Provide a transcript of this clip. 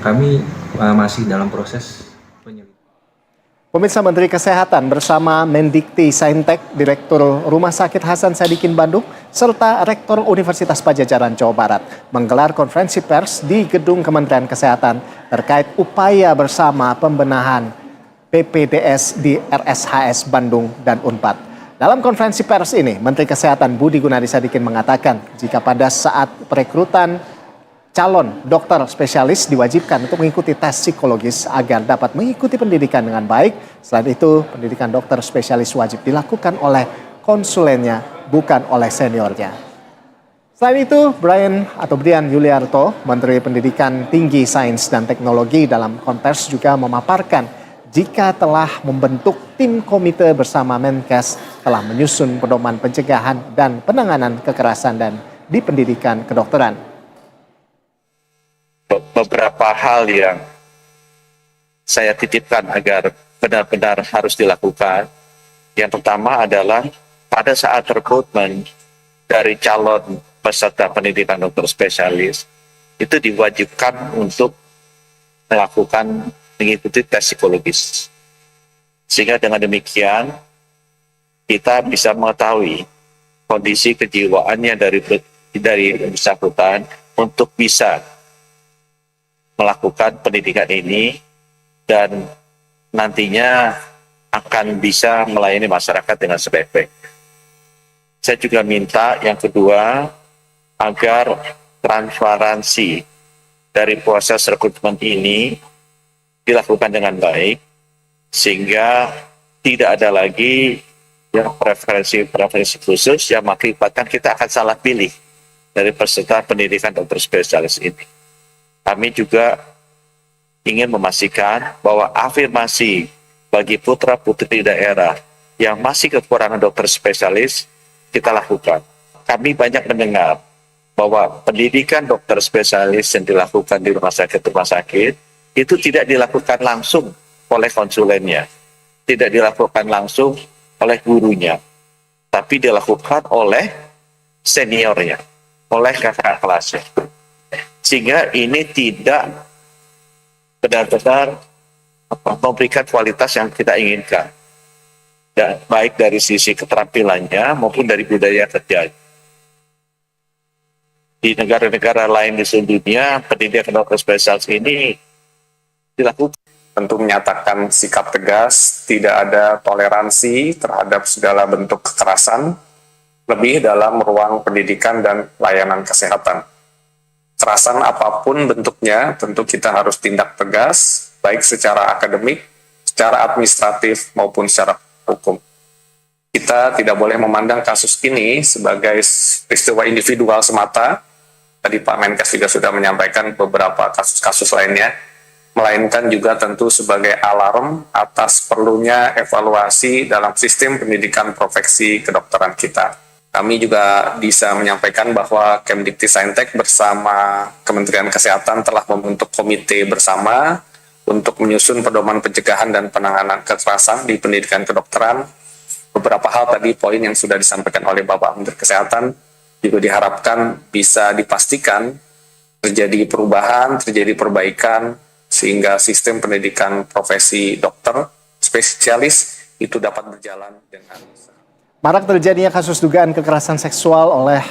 kami masih dalam proses penyelidikan. Pemirsa, Menteri Kesehatan bersama Mendikti Saintek, Direktur Rumah Sakit Hasan Sadikin Bandung, serta Rektor Universitas Padjadjaran Jawa Barat menggelar konferensi pers di Gedung Kementerian Kesehatan terkait upaya bersama pembenahan PPDS di RSHS Bandung dan Unpad. Dalam konferensi pers ini, Menteri Kesehatan Budi Gunadi Sadikin mengatakan jika pada saat perekrutan calon dokter spesialis diwajibkan untuk mengikuti tes psikologis agar dapat mengikuti pendidikan dengan baik. Selain itu, pendidikan dokter spesialis wajib dilakukan oleh konsulennya, bukan oleh seniornya. Selain itu, Brian Yuliarto, Menteri Pendidikan Tinggi, Sains dan Teknologi, dalam konferensi juga memaparkan jika telah membentuk tim komite bersama Menkes telah menyusun pedoman pencegahan dan penanganan kekerasan dan di pendidikan kedokteran. Beberapa hal yang saya titipkan agar benar-benar harus dilakukan. Yang pertama adalah pada saat rekrutmen dari calon peserta pendidikan dokter spesialis, itu diwajibkan untuk mengikuti tes psikologis. Sehingga dengan demikian kita bisa mengetahui kondisi kejiwaannya dari bersangkutan untuk bisa melakukan pendidikan ini dan nantinya akan bisa melayani masyarakat dengan sebaik-baik. Saya juga minta yang kedua agar transparansi dari proses rekrutmen ini dilakukan dengan baik sehingga tidak ada lagi yang preferensi khusus yang mengakibatkan kita akan salah pilih dari peserta pendidikan dokter spesialis ini. Kami juga ingin memastikan bahwa afirmasi bagi putra-putri daerah yang masih kekurangan dokter spesialis kita lakukan. Kami banyak mendengar bahwa pendidikan dokter spesialis yang dilakukan di rumah sakit itu tidak dilakukan langsung oleh konsulennya, tidak dilakukan langsung oleh gurunya, tapi dilakukan oleh seniornya, oleh kakak kelasnya. Sehingga ini tidak benar-benar memberikan kualitas yang kita inginkan. Dan baik dari sisi keterampilannya maupun dari budaya kerja. Di negara-negara lain di seluruh dunia, pendidikan dokter spesialis ini dilakukan. Tentu menyatakan sikap tegas, tidak ada toleransi terhadap segala bentuk kekerasan, lebih dalam ruang pendidikan dan layanan kesehatan. Kekerasan apapun bentuknya, tentu kita harus tindak tegas, baik secara akademik, secara administratif, maupun secara hukum. Kita tidak boleh memandang kasus ini sebagai peristiwa individual semata. Tadi Pak Menkes juga sudah menyampaikan beberapa kasus-kasus lainnya, melainkan juga tentu sebagai alarm atas perlunya evaluasi dalam sistem pendidikan profesi kedokteran kita. Kami juga bisa menyampaikan bahwa Kemdikti Saintek bersama Kementerian Kesehatan telah membentuk komite bersama untuk menyusun pedoman pencegahan dan penanganan kekerasan di pendidikan kedokteran. Beberapa hal tadi poin yang sudah disampaikan oleh Bapak Menteri Kesehatan juga diharapkan bisa dipastikan terjadi perubahan, terjadi perbaikan, sehingga sistem pendidikan profesi dokter spesialis itu dapat berjalan dengan Marak terjadinya kasus dugaan kekerasan seksual oleh